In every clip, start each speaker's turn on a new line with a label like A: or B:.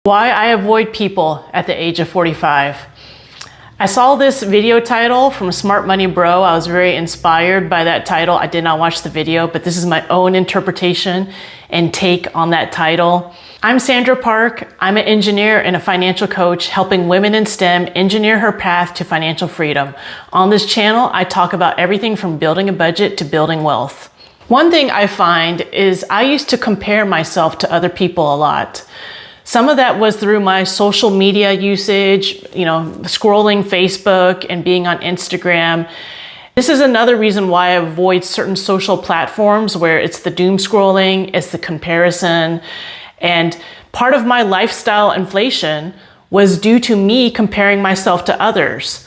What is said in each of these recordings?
A: Why I avoid people at the age of 45. I saw this video title from Smart Money Bro. I was very inspired by that title. I did not watch the video, but this is my own interpretation and take on that title. I'm Sandra Park. I'm an engineer and a financial coach helping women in STEM engineer her path to financial freedom. On this channel, I talk about everything from building a budget to building wealth. One thing I find is I used to compare myself to other people a lot. Some of that was through my social media usage, scrolling Facebook and being on Instagram. This is another reason why I avoid certain social platforms where it's the doom scrolling, it's the comparison. And part of my lifestyle inflation was due to me comparing myself to others.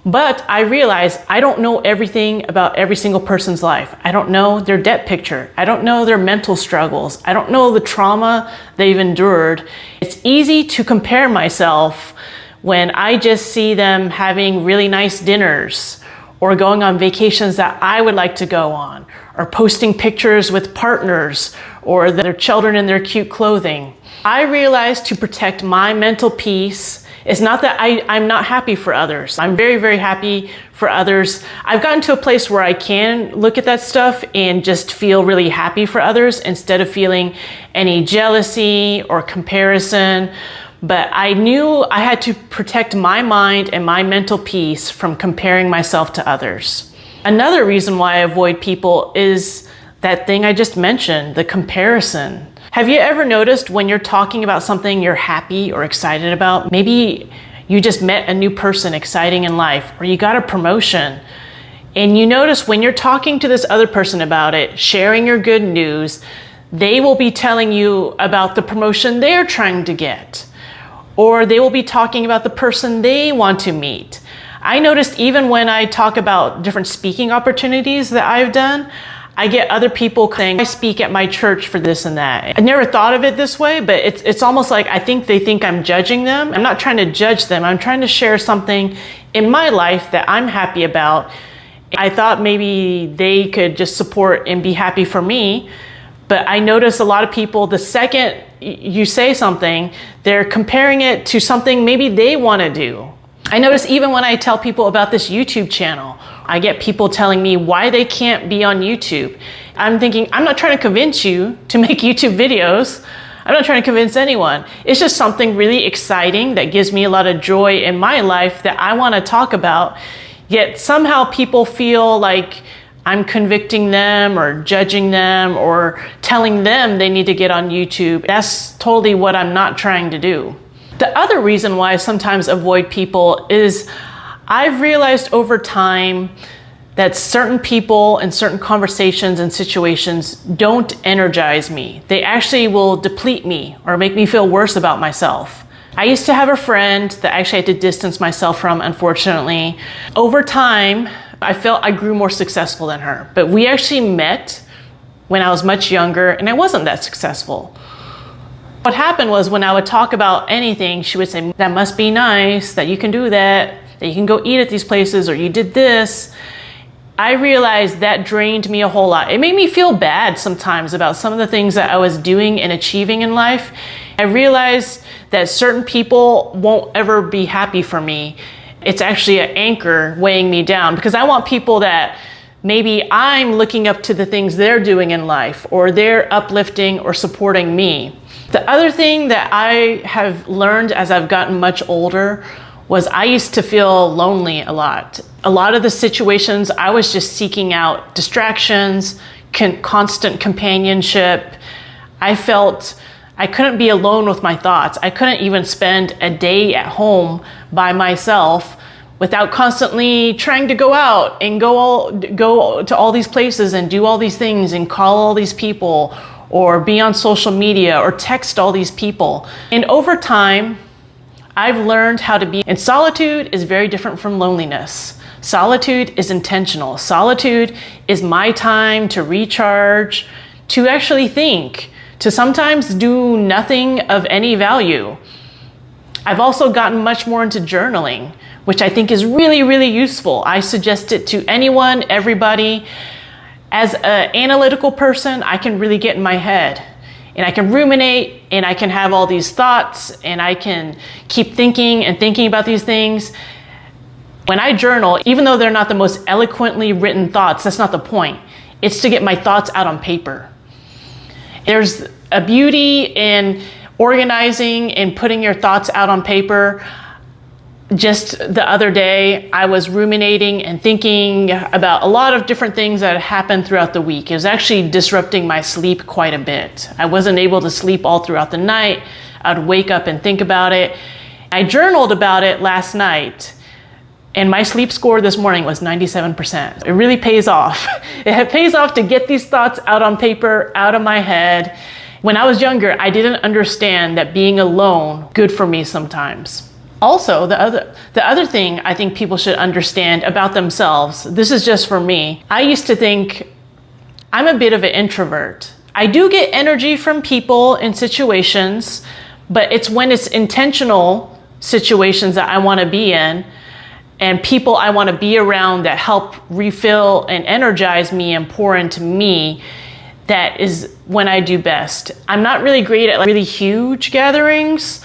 A: But I realized I don't know everything about every single person's life. I don't know their debt picture. I don't know their mental struggles. I don't know the trauma they've endured. It's easy to compare myself when I just see them having really nice dinners or going on vacations that I would like to go on, or posting pictures with partners or their children in their cute clothing. I realized to protect my mental peace, it's not that I'm not happy for others. I'm very, very happy for others. I've gotten to a place where I can look at that stuff and just feel really happy for others instead of feeling any jealousy or comparison. But I knew I had to protect my mind and my mental peace from comparing myself to others. Another reason why I avoid people is that thing I just mentioned, the comparison. Have you ever noticed when you're talking about something you're happy or excited about? Maybe you just met a new person exciting in life, or you got a promotion, and you notice when you're talking to this other person about it, sharing your good news, they will be telling you about the promotion they're trying to get, or they will be talking about the person they want to meet. I noticed even when I talk about different speaking opportunities that I've done, I get other people saying, I speak at my church for this and that. I never thought of it this way, but it's almost like I think they think I'm judging them. I'm not trying to judge them. I'm trying to share something in my life that I'm happy about. I thought maybe they could just support and be happy for me. But I notice a lot of people, the second you say something, they're comparing it to something maybe they want to do. I notice even when I tell people about this YouTube channel, I get people telling me why they can't be on YouTube. I'm thinking, I'm not trying to convince you to make YouTube videos. I'm not trying to convince anyone. It's just something really exciting that gives me a lot of joy in my life that I want to talk about. Yet somehow people feel like I'm convicting them or judging them or telling them they need to get on YouTube. That's totally what I'm not trying to do. The other reason why I sometimes avoid people is I've realized over time that certain people and certain conversations and situations don't energize me. They actually will deplete me or make me feel worse about myself. I used to have a friend that I actually had to distance myself from, unfortunately. Over time, I felt I grew more successful than her. But we actually met when I was much younger and I wasn't that successful. What happened was when I would talk about anything, she would say, that must be nice, that you can do that you can go eat at these places, or you did this. I realized that drained me a whole lot. It made me feel bad sometimes about some of the things that I was doing and achieving in life. I realized that certain people won't ever be happy for me. It's actually an anchor weighing me down because I want people that maybe I'm looking up to the things they're doing in life, or they're uplifting or supporting me. The other thing that I have learned as I've gotten much older was I used to feel lonely a lot. A lot of the situations I was just seeking out distractions, constant companionship. I felt I couldn't be alone with my thoughts. I couldn't even spend a day at home by myself without constantly trying to go out and go to all these places and do all these things and call all these people or be on social media or text all these people. And over time, I've learned how to be, and solitude is very different from loneliness. Solitude is intentional. Solitude is my time to recharge, to actually think, to sometimes do nothing of any value. I've also gotten much more into journaling, which I think is really, really useful. I suggest it to anyone, everybody. As an analytical person, I can really get in my head and I can ruminate and I can have all these thoughts and I can keep thinking and thinking about these things. When I journal, even though they're not the most eloquently written thoughts, that's not the point. It's to get my thoughts out on paper. There's a beauty in organizing and putting your thoughts out on paper. Just the other day, I was ruminating and thinking about a lot of different things that had happened throughout the week. It was actually disrupting my sleep quite a bit. I wasn't able to sleep all throughout the night. I'd wake up and think about it. I journaled about it last night, and my sleep score this morning was 97%. It really pays off. It pays off to get these thoughts out on paper, out of my head. When I was younger, I didn't understand that being alone good for me sometimes. Also, the other thing I think people should understand about themselves, this is just for me. I used to think I'm a bit of an introvert. I do get energy from people and situations, but it's when it's intentional situations that I want to be in and people I want to be around that help refill and energize me and pour into me. That is when I do best. I'm not really great at really huge gatherings.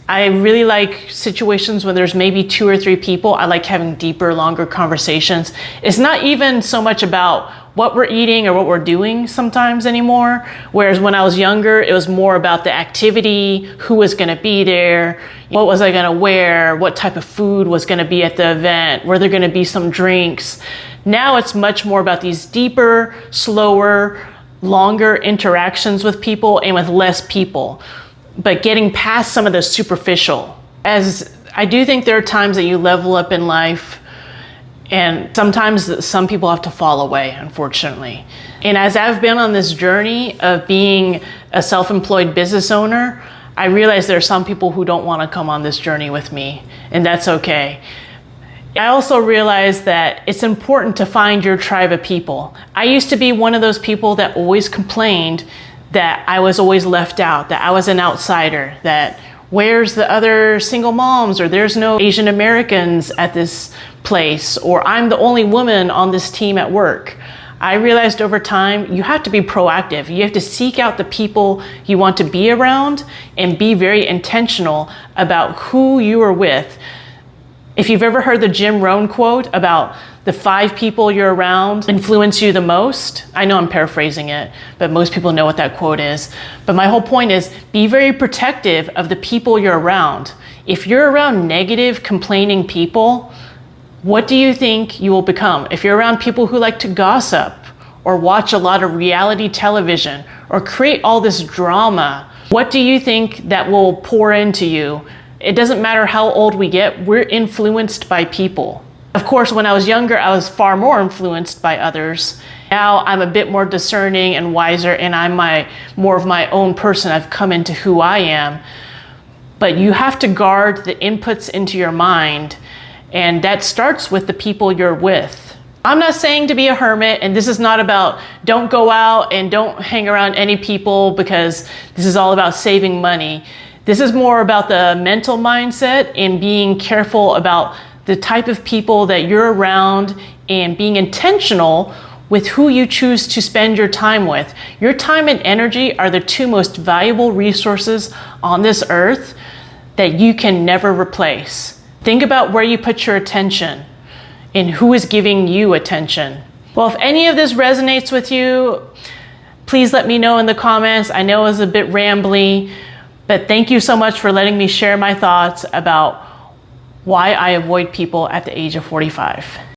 A: I really like situations when there's maybe 2 or 3 people. I like having deeper, longer conversations. It's not even so much about what we're eating or what we're doing sometimes anymore. Whereas when I was younger, it was more about the activity, who was gonna be there, what was I gonna wear, what type of food was gonna be at the event, were there gonna be some drinks. Now it's much more about these deeper, slower, longer interactions with people and with less people, but getting past some of the superficial. As I do think there are times that you level up in life, and sometimes some people have to fall away, unfortunately. And as I've been on this journey of being a self-employed business owner, I realize there are some people who don't want to come on this journey with me, and that's okay. I also realize that it's important to find your tribe of people. I used to be one of those people that always complained that I was always left out, that I was an outsider, that where's the other single moms, or there's no Asian Americans at this place, or I'm the only woman on this team at work. I realized over time, you have to be proactive. You have to seek out the people you want to be around and be very intentional about who you are with. If you've ever heard the Jim Rohn quote about the 5 people you're around influence you the most, I know I'm paraphrasing it, but most people know what that quote is. But my whole point is, be very protective of the people you're around. If you're around negative, complaining people, what do you think you will become? If you're around people who like to gossip or watch a lot of reality television or create all this drama, what do you think that will pour into you? It doesn't matter how old we get, we're influenced by people. Of course, when I was younger, I was far more influenced by others. Now I'm a bit more discerning and wiser, and I'm more of my own person. I've come into who I am. But you have to guard the inputs into your mind, and that starts with the people you're with. I'm not saying to be a hermit, and this is not about don't go out and don't hang around any people because this is all about saving money. This is more about the mental mindset and being careful about the type of people that you're around and being intentional with who you choose to spend your time with. Your time and energy are the 2 most valuable resources on this earth that you can never replace. Think about where you put your attention and who is giving you attention. Well, if any of this resonates with you, please let me know in the comments. I know it was a bit rambly, but thank you so much for letting me share my thoughts about why I avoid people at the age of 45.